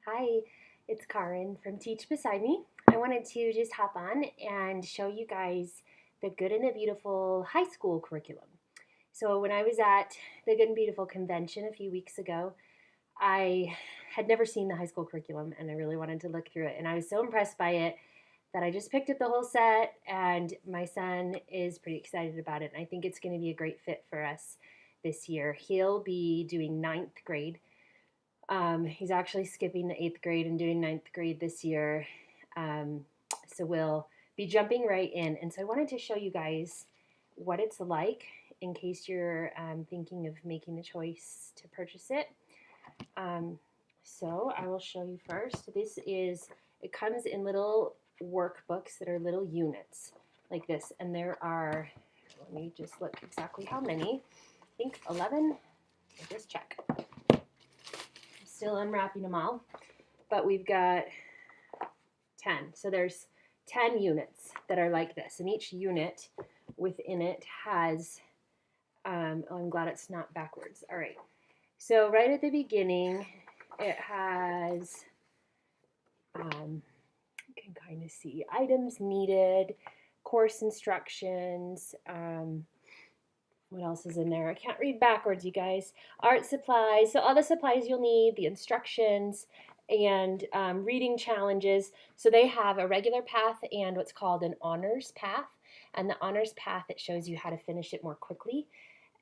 Hi, it's Karin from Teach Beside Me. I wanted to just hop on and show you guys the Good and the Beautiful high school curriculum. So, when I was at the Good and Beautiful convention a few weeks ago, I had never seen the high school curriculum and I really wanted to look through it. And I was so impressed by it that I just picked up the whole set, and my son is pretty excited about it. And I think it's going to be a great fit for us this year. He'll be doing ninth grade. He's actually skipping the eighth grade and doing ninth grade this year. So we'll be jumping right in. And so I wanted to show you guys what it's like in case you're thinking of making the choice to purchase it. So I will show you first. It comes in little workbooks that are little units like this. And there are, let me just look exactly how many. I think 11. I'll just check. Still unwrapping them all, but we've got 10. So there's 10 units that are like this, and each unit within it has, oh, I'm glad it's not backwards. All right. So right at the beginning, it has, you can kind of see items needed, course instructions, what else is in there? I can't read backwards, you guys. Art supplies. So all the supplies you'll need, the instructions, and reading challenges. So they have a regular path and what's called an honors path. And the honors path, it shows you how to finish it more quickly.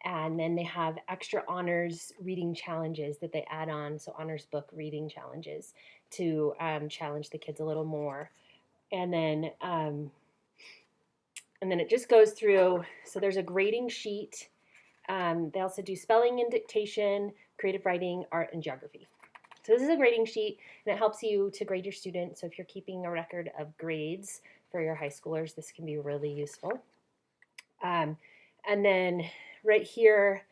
And then they have extra honors reading challenges that they add on. So honors book reading challenges to challenge the kids a little more. And then it just goes through. So there's a grading sheet. They also do spelling and dictation, creative writing, art, and geography. So this is a grading sheet, and it helps you to grade your students. So if you're keeping a record of grades for your high schoolers, this can be really useful. And then right here,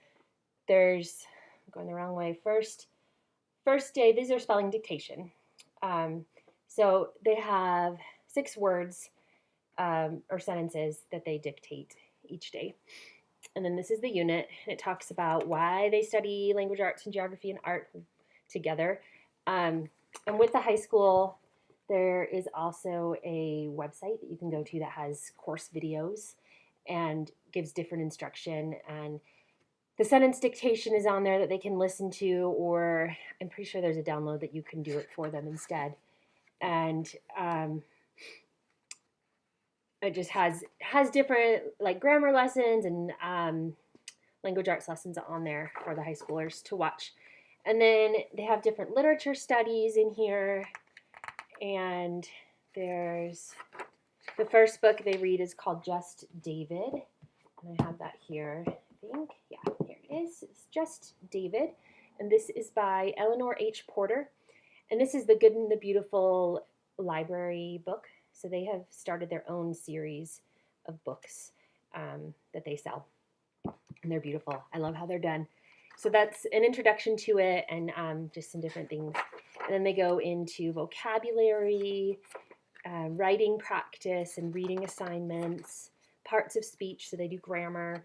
there's, I'm going the wrong way, first day, these are spelling dictation. So they have 6 words or sentences that they dictate each day. And then this is the unit, and it talks about why they study language arts and geography and art together. And with the high school, there is also a website that you can go to that has course videos and gives different instruction. And the sentence dictation is on there that they can listen to, or I'm pretty sure there's a download that you can do it for them instead. And it just has different like grammar lessons and language arts lessons on there for the high schoolers to watch. And then they have different literature studies in here. And there's the first book they read is called Just David. And I have that here, I think. Yeah, here it is. It's Just David. And this is by Eleanor H. Porter. And this is the Good and the Beautiful library book. So they have started their own series of books that they sell. And they're beautiful. I love how they're done. So that's an introduction to it and just some different things. And then they go into vocabulary, writing practice and reading assignments, parts of speech, so they do grammar,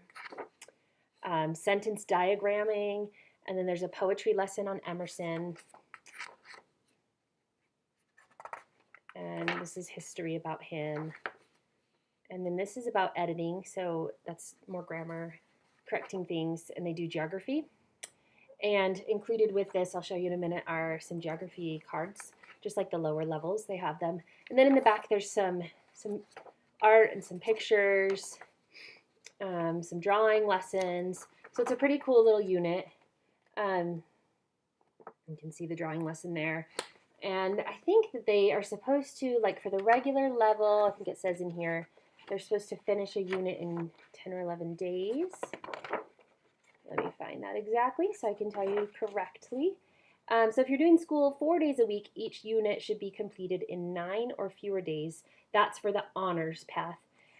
sentence diagramming, and then there's a poetry lesson on Emerson. And this is history about him. And then this is about editing, so that's more grammar, correcting things, and they do geography. And included with this, I'll show you in a minute, are some geography cards, just like the lower levels, they have them. And then in the back, there's some art and some pictures, some drawing lessons. So it's a pretty cool little unit. You can see the drawing lesson there. And I think that they are supposed to, like for the regular level, I think it says in here, they're supposed to finish a unit in 10 or 11 days. Let me find that exactly so I can tell you correctly. So if you're doing school 4 days a week, each unit should be completed in 9 or fewer days. That's for the honors path.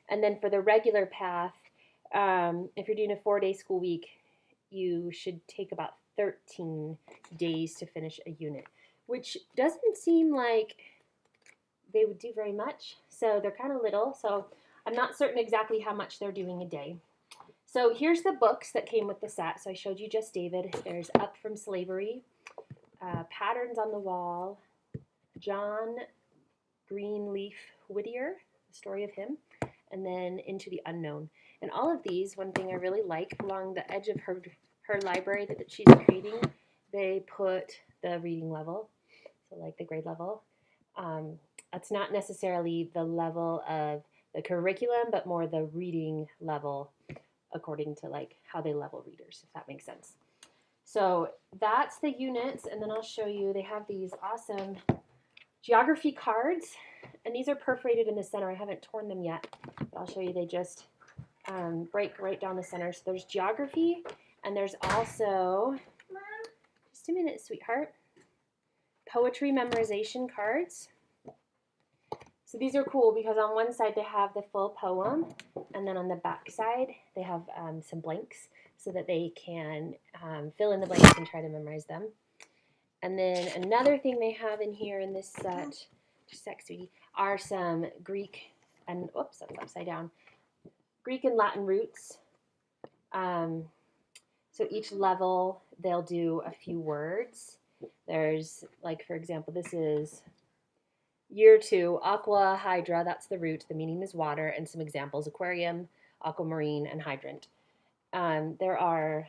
And then for the regular path, if you're doing a 4-day school week, you should take about 13 days to finish a unit, which doesn't seem like they would do very much. So they're kind of little. So I'm not certain exactly how much they're doing a day. So here's the books that came with the set. So I showed you Just David. There's Up from Slavery, Patterns on the Wall, John Greenleaf Whittier, the story of him, and then Into the Unknown. And all of these, one thing I really like, along the edge of her library that she's creating, they put the reading level, so like the grade level. That's not necessarily the level of the curriculum, but more the reading level according to like how they level readers, if that makes sense. So that's the units, and then I'll show you, they have these awesome geography cards, and these are perforated in the center. I haven't torn them yet, but I'll show you, they just break right down the center. So there's geography, and there's also, just a minute, sweetheart, poetry memorization cards. So these are cool because on one side they have the full poem, and then on the back side they have some blanks so that they can fill in the blanks and try to memorize them. And then another thing they have in here in this set, just sec, sweetie, are some Greek and, oops, that's upside down, Greek and Latin roots. So each level they'll do a few words. There's, like, for example, this is Year 2, aqua, hydra, that's the root, the meaning is water, and some examples, aquarium, aquamarine, and hydrant. There are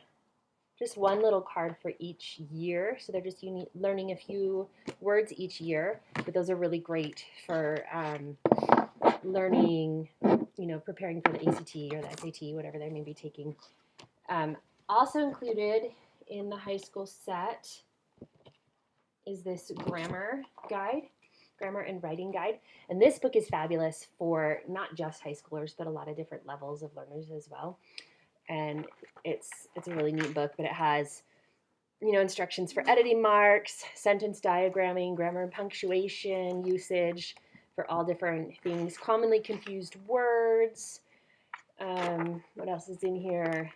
just one little card for each year, so they're just learning a few words each year, but those are really great for learning, you know, preparing for the ACT or the SAT, whatever they may be taking. Also included in the high school set is this grammar and writing guide. And this book is fabulous for not just high schoolers, but a lot of different levels of learners as well. And it's a really neat book, but it has, you know, instructions for editing marks, sentence diagramming, grammar and punctuation, usage for all different things, commonly confused words. What else is in here?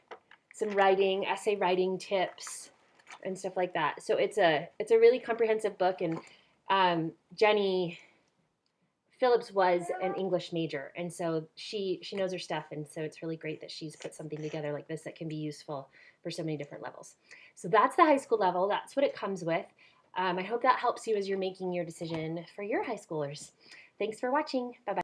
Some writing, essay writing tips and stuff like that. So it's a really comprehensive book, and Jenny Phillips was an English major, and so she knows her stuff, and so it's really great that she's put something together like this that can be useful for so many different levels. So that's the high school level. That's what it comes with. I hope that helps you as you're making your decision for your high schoolers. Thanks for watching. Bye-bye.